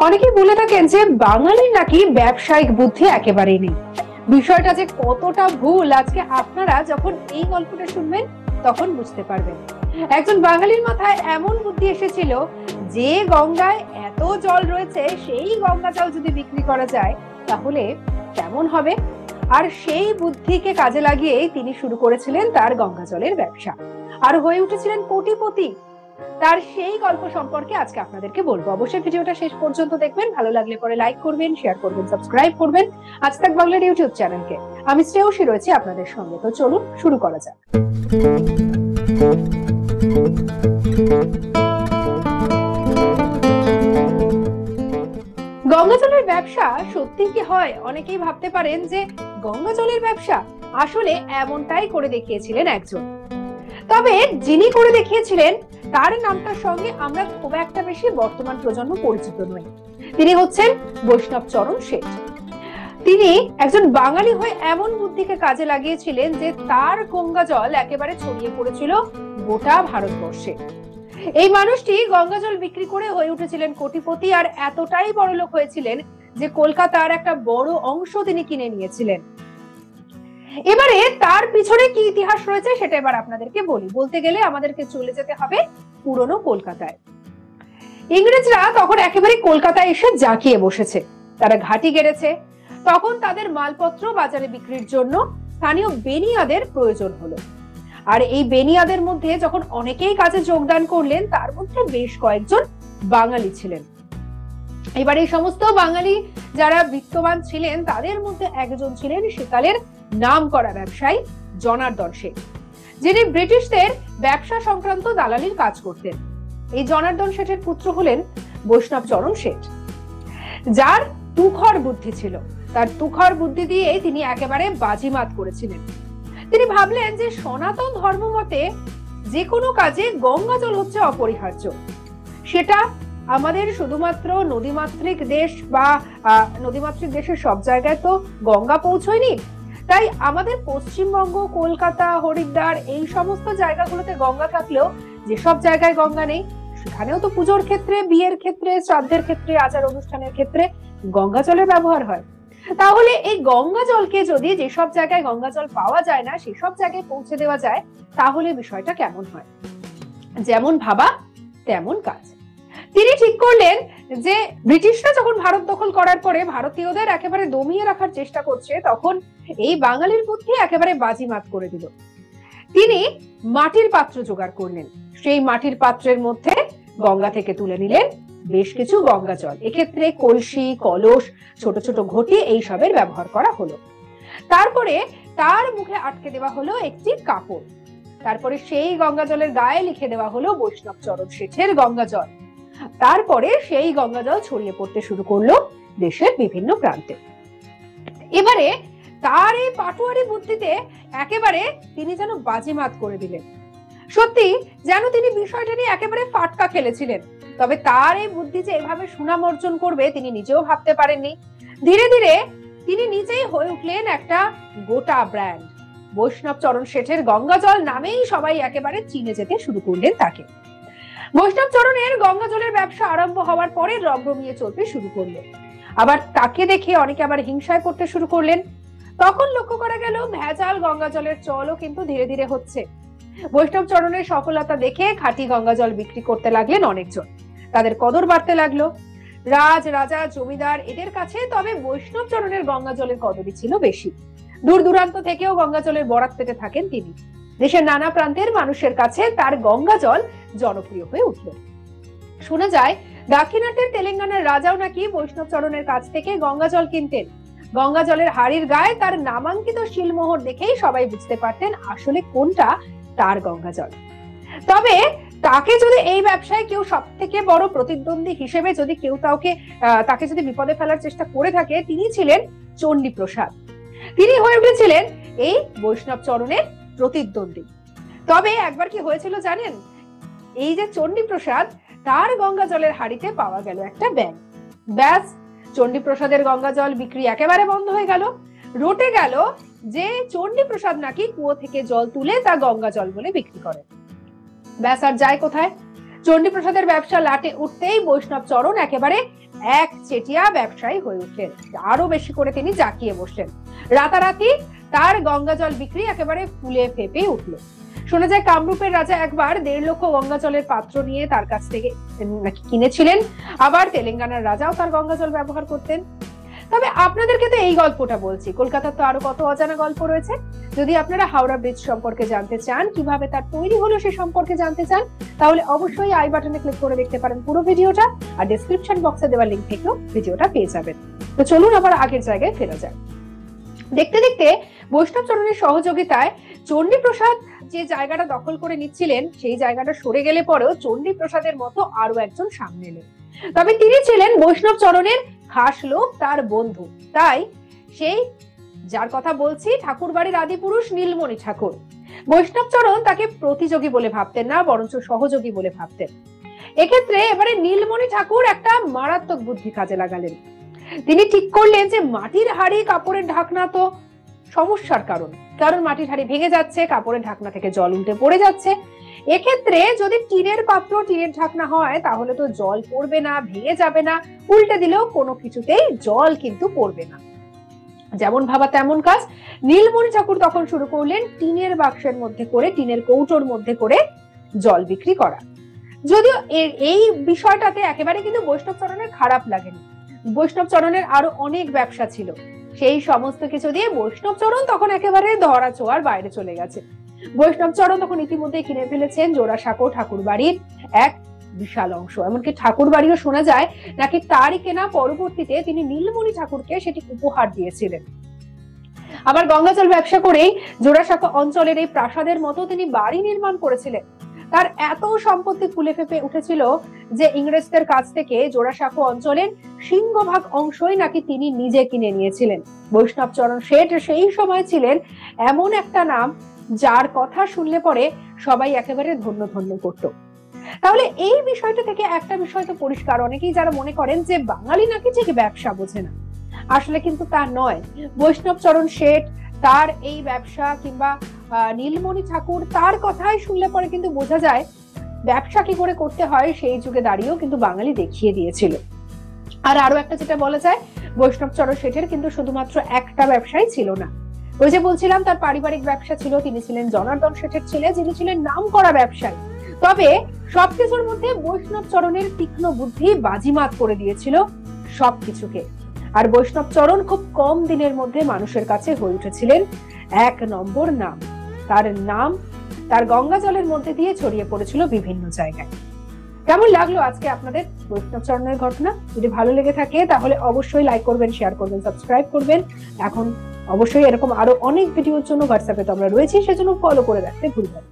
অনেকেই বলে থাকেন যে বাঙালির নাকি ব্যবসায়িক বুদ্ধি একেবারেই নেই। বিষয়টা যে কতটা ভুল আজকে আপনারা যখন এই গল্পটা শুনবেন তখন বুঝতে পারবেন। একজন বাঙালির মাথায় এমন বুদ্ধি এসেছিল যে গঙ্গায় এত জল রয়েছে সেই গঙ্গা জল যদি বিক্রি করা যায় তাহলে কেমন হবে। আর সেই বুদ্ধিকে কাজে লাগিয়ে তিনি শুরু করেছিলেন তার গঙ্গা জলের ব্যবসা আর হয়ে উঠেছিলেন কোটিপতি। তার সেই গল্প সম্পর্কে আজকে আপনাদেরকে বলবো। অবশ্যই ভিডিওটা শেষ পর্যন্ত দেখবেন, ভালো লাগলে পরে লাইক করবেন, শেয়ার করবেন, সাবস্ক্রাইব করবেন আজ তাক বাংলার ইউটিউব চ্যানেলকে। আমি শ্রেয়সী রয়েছি আপনাদের সঙ্গে, তো চলুন শুরু করা যাক। গঙ্গা জলের ব্যবসা সত্যি কি হয়? অনেকেই ভাবতে পারেন যে গঙ্গা জলের ব্যবসা আসলে এমনটাই করে দেখিয়েছিলেন একজন। তবে যিনি করে দেখিয়েছিলেন তার নামটার সঙ্গে আমরা খুব একটা বেশি বর্তমান প্রজন্ম পরিচিত নই। তিনি হচ্ছেন বৈষ্ণব চরণ শেঠ। তিনি একজন বাঙালি হয়ে এমন বুদ্ধিকে কাজে লাগিয়েছিলেন যে তার গঙ্গা জল একেবারে ছড়িয়ে পড়েছিল গোটা ভারতবর্ষে। এই মানুষটি গঙ্গা জল বিক্রি করে হয়ে উঠেছিলেন কোটিপতি আর এতটাই বড়লোক হয়েছিলেন যে কলকাতার একটা বড় অংশ তিনি কিনে নিয়েছিলেন। এবারে তার পিছনে কি ইতিহাস রয়েছে সেটা এবার আপনাদেরকে বলি। বলতে গেলে আমাদেরকে চলে যেতে হবে পুরনো কলকাতায়। ইংরেজরা তখন একেবারে কলকাতায় এসে জাঁকিয়ে বসেছে, তারা ঘাঁটি গেড়েছে। তখন তাদের মালপত্র বাজারে বিক্রির জন্য স্থানীয় বেনিয়াদের প্রয়োজন হলো। আর এই বেনিয়াদের মধ্যে যখন অনেকেই কাজে যোগদান করলেন তার মধ্যে বেশ কয়েকজন বাঙালি ছিলেন। এবার এই সমস্ত বাঙালি যারা বিত্তবান ছিলেন তাদের মধ্যে একজন ছিলেন সেকালের নাম করা ব্যবসায়ী জনার্দন শেঠ, যিনি ব্রিটিশদের ব্যবসা সংক্রান্ত দালালির কাজ করতেন। এই জনার্দন শেঠের পুত্র হলেন বৈষ্ণব চরণ শেঠ, যার তুখর বুদ্ধি ছিল। তার তুখর বুদ্ধি দিয়ে তিনি একেবারে বাজিমাত করেছিলেন। তিনি ভাবলেন যে সনাতন ধর্ম মতে যে কোনো কাজে গঙ্গা জল হচ্ছে অপরিহার্য। সেটা আমাদের শুধুমাত্র নদীমাতৃক দেশ বা নদীমাতৃক দেশের সব জায়গায় তো গঙ্গা পৌঁছয়নি, তাই আমাদের পশ্চিমবঙ্গ, কলকাতা, হরিদ্বার এই সমস্ত জায়গাগুলোতে গঙ্গা থাকলেও যেসব জায়গায় গঙ্গা নেই সেখানেও তো পুজোর ক্ষেত্রে, বিয়ের ক্ষেত্রে, শ্রাদ্ধের ক্ষেত্রে, আচার অনুষ্ঠানের ক্ষেত্রে গঙ্গা জলের ব্যবহার হয়। তাহলে এই গঙ্গা জলকে যদি যেসব জায়গায় গঙ্গা জল পাওয়া যায় না সেসব জায়গায় পৌঁছে দেওয়া যায় তাহলে বিষয়টা কেমন হয়। যেমন ভাবা তেমন কাজ। তিনি ঠিক করলেন যে ব্রিটিশরা যখন ভারত দখল করার পরে ভারতীয়দের একেবারে দমিয়ে রাখার চেষ্টা করছে তখন এই বাঙালির বুদ্ধি একেবারে বাজিমাত করে দিল। তিনি মাটির পাত্র জোগাড় করলেন। সেই মাটির পাত্রের মধ্যে গঙ্গা থেকে তুলে নিলেন বেশ কিছু গঙ্গা জল। এক্ষেত্রে কলসি, কলস, ছোট ছোট ঘটি এইসবের ব্যবহার করা হলো। তারপরে তার মুখে আটকে দেওয়া হলো একটি কাপড়। তারপরে সেই গঙ্গা জলের গায়ে লিখে দেওয়া হলো বৈষ্ণব চরণ শেঠের গঙ্গা জল। তারপরে সেই গঙ্গা জল ছড়িয়ে পড়তে শুরু করলো দেশের বিভিন্ন প্রান্তে। এবারে তার এই পাটুয়ারি বুদ্ধিতে একেবারে তিনি যেন বাজিমাত করে দিলেন। সত্যি যেন তিনি বিষয়টা নিয়ে একেবারে ফাটকা খেলেছিলেন। তবে তার এই বুদ্ধি যে এভাবে সুনাম অর্জন করবে তিনি নিজেও ভাবতে পারেননি। ধীরে ধীরে তিনি নিজেই হয়ে উঠলেন একটা গোটা ব্র্যান্ড। বৈষ্ণব চরণ শেঠের গঙ্গা জল নামেই সবাই একেবারে চিনে যেতে শুরু করলেন তাকে। বৈষ্ণব চরণের গঙ্গা জলের ব্যবসা আরম্ভ হওয়ার পরে রমরমিয়ে চলতে শুরু করলো। আবার তাকে দেখে অনেকে আবার হিংসায় পড়তে শুরু করলেন। তখন লক্ষ্য করা গেল ভেজাল গঙ্গা জলের চলও কিন্তু ধীরে ধীরে হচ্ছে। বৈষ্ণব চরণের সফলতা দেখে খাঁটি গঙ্গা জল বিক্রি করতে লাগলেন অনেকজন। তাদের কদর বাড়তে লাগলো রাজ, রাজা, জমিদার এদের কাছে। তবে বৈষ্ণব চরণের গঙ্গা জলের কদরই ছিল বেশি। দূর দূরান্ত থেকেও গঙ্গা জলের বরাত পেতে থাকেন তিনি। দেশের নানা প্রান্তের মানুষের কাছে তার গঙ্গা জল জনপ্রিয় হয়ে উঠল। শোনা যায় দাক্ষিণাত্যের তেলেঙ্গানার রাজাও নাকি বৈষ্ণব চরণের কাছ থেকে গঙ্গা জল কিনতেন। গঙ্গা জলের হাড়ির গায়ে তার নামাঙ্কিত শিলমোহর দেখেই সবাই বুঝতে পারতেন আসলে কোনটা তার গঙ্গা জল। তবে তাকে যদি এই ব্যবসায় কেউ সব থেকে বড় প্রতিদ্বন্দ্বী হিসেবে যদি কেউ তাকে যদি বিপদে ফেলার চেষ্টা করে থাকে তিনি ছিলেন চণ্ডী প্রসাদ। তিনি হয়ে উঠেছিলেন এই বৈষ্ণব চরণের প্রতিদ্বন্দ্বী। তবে একবার কি হয়েছিল জানেন? এই যে চণ্ডী প্রসাদ তার গঙ্গা জলের হাড়িতে পাওয়া গেল একটা ব্যাঙ। ব্যাস, চণ্ডী প্রসাদের গঙ্গা জল বিক্রি একেবারে বন্ধ হয়ে গেল। রটে গেল যে চণ্ডী প্রসাদ নাকি কুয়ো থেকে জল তুলে তা গঙ্গা জল বলে বিক্রি করে। ব্যাস, আর যায় কোথায়? চণ্ডী প্রসাদের ব্যবসা লাটে উঠতেই বৈষ্ণব চরণ একেবারে এক চেটিয়া ব্যবসায়ী হয়ে উঠলেন, আরো বেশি করে তিনি জাঁকিয়ে বসলেন। রাতারাতি তার গঙ্গা জল বিক্রি একেবারে ফুলে ফেপে উঠলো। শোনা যায় কামরূপের রাজা একবার 1.5 লক্ষ গঙ্গা জলের পাত্র নিয়ে তার কাছ থেকে নাকি কিনেছিলেন, আবার তেলেঙ্গানার রাজাও তার গঙ্গা জল ব্যবহার করতেন। তবে আপনাদেরকে তো এই গল্পটা বলছি, কলকাতার তো আরো কত অজানা গল্প রয়েছে। যদি আপনারা হাওড়া ব্রিজ সম্পর্কে জানতে চান, কিভাবে তার তৈরি হলো সে সম্পর্কে জানতে চান, তাহলে অবশ্যই আই বাটনে ক্লিক করে দেখতে পারেন পুরো ভিডিওটা, আর ডেসক্রিপশন বক্সে দেওয়া লিংক থেকেও ভিডিওটা পেয়ে যাবেন। তো চলুন আবার আগের জায়গায় ফেরা যাক। দেখতে দেখতে বৈষ্ণব চরণের সহযোগিতায় চণ্ডী প্রসাদ যে জায়গাটা দখল করে নিচ্ছিলেন, সেই জায়গাটা সরে গেলে পরেও চণ্ডী প্রসাদের মতো আরো একজন সামনে এলেন। তবে তিনি ছিলেন বৈষ্ণব চরণের খাস লোক, তার বন্ধু। তাই সেই যার কথা বলছি, ঠাকুর বাড়ির আদি পুরুষ নীলমণি ঠাকুর। বৈষ্ণব চরণ তাকে প্রতিযোগী বলে ভাবতেন না, বরঞ্চ সহযোগী বলে ভাবতেন। এক্ষেত্রে এবারে নীলমণি ঠাকুর একটা মারাত্মক বুদ্ধি কাজে লাগালেন। তিনি ঠিক করলেন যে মাটির হাড়ি কাপড়ের ঢাকনা তো সমস্যার কারণ, কারণ মাটির হাড়ি ভেঙে যাচ্ছে, কাপড়ের ঢাকনা থেকে জল উল্টে পড়ে যাচ্ছে। এক্ষেত্রে যদি টিনের পাত্র, টিনের ঢাকনা হয়, তাহলে তো জল পড়বে না, ভেঙে যাবে না, উল্টে দিলেও কোনো কিছুতেই জল কিন্তু পড়বে না। যেমন ভাবা তেমন কাজ। নীলমণি ঠাকুর তখন শুরু করলেন টিনের বাক্সের মধ্যে করে, টিনের কৌটোর মধ্যে করে জল বিক্রি করা। যদিও এই বিষয়টাতে একেবারে কিন্তু বৈষ্ণব চরণের খারাপ লাগেনি। বৈষ্ণব চরণের আরো অনেক ব্যবসা ছিল, সেই সমস্ত কিছু দিয়ে বৈষ্ণব চরণ তখন একেবারে ধরা ছোঁয়ার বাইরে চলে গেছে। বৈষ্ণব চরণ তখন ইতিমধ্যে কিনে ফেলেছেন জোড়াসাঁকো ঠাকুর বাড়ির এক বিশাল অংশ। এমনকি ঠাকুর বাড়িও শোনা যায় নাকি তারই কেনা পরবর্তীতে তিনি নীলমণি ঠাকুরকে সেটি উপহার দিয়েছিলেন। আবার গঙ্গাজল ব্যবসা করেই জোড়াসাঁকো অঞ্চলের এই প্রাসাদের মতো তিনি বাড়ি নির্মাণ করেছিলেন। তার এত সম্পত্তি ফুলে ফেপে উঠেছিল যে ইংরেজদের কাছ থেকে জোড়াসাঁকো অঞ্চলের সিংহভাগ অংশই নাকি তিনি নিজে কিনে নিয়েছিলেন। বৈষ্ণব চরণ শেঠ সেই সময় ছিলেন এমন একটা নাম, যার কথা শুনলে পরে সবাই একেবারে ধন্য ধন্য করত। তাহলে এই বিষয়টা থেকে একটা বিষয় তো পরিষ্কার, অনেকেই যারা মনে করেন যে বাঙালি নাকি ঠিক ব্যবসা বোঝে না, আসলে কিন্তু তা নয়। বৈষ্ণব চরণ শেঠ তার এই ব্যবসা কিংবা নীলমণি ঠাকুর তার কথাই শুনলে পরে কিন্তু বোঝা যায় ব্যবসা কি করে করতে হয়, সেই যুগে দাঁড়িয়েও কিন্তু বাঙালি দেখিয়ে দিয়েছিল। আর আরো একটা যেটা বলা যায়, বৈষ্ণব চরণ শেঠের কিন্তু শুধুমাত্র একটা ব্যবসাই ছিল না। ওই যে বলছিলাম তার পারিবারিক ব্যবসা ছিল, তিনি ছিলেন জনার্দন শেঠের ছেলে, যিনি ছিলেন নামকরা ব্যবসায়ী। তবে সবকিছুর মধ্যে বৈষ্ণব চরণের তীক্ষ্ণ বুদ্ধি বাজিমাত করে দিয়েছিল সবকিছুকে। আর বৈষ্ণব চরণ খুব কম দিনের মধ্যে মানুষের কাছে হয়ে উঠেছিলেন 1 নম্বর নাম। তার নাম তার গঙ্গা জলের মধ্যে দিয়ে ছড়িয়ে পড়েছিল বিভিন্ন জায়গায়। কেমন লাগলো আজকে আপনাদের বৈষ্ণব চরণের ঘটনা? যদি ভালো লেগে থাকে তাহলে অবশ্যই লাইক করবেন, শেয়ার করবেন, সাবস্ক্রাইব করবেন। এখন অবশ্যই এরকম আরো অনেক ভিডিওর জন্য হোয়াটসঅ্যাপে তো আমরা রয়েছি, সেজন্য ফলো করে রাখতে ভুলবেন না।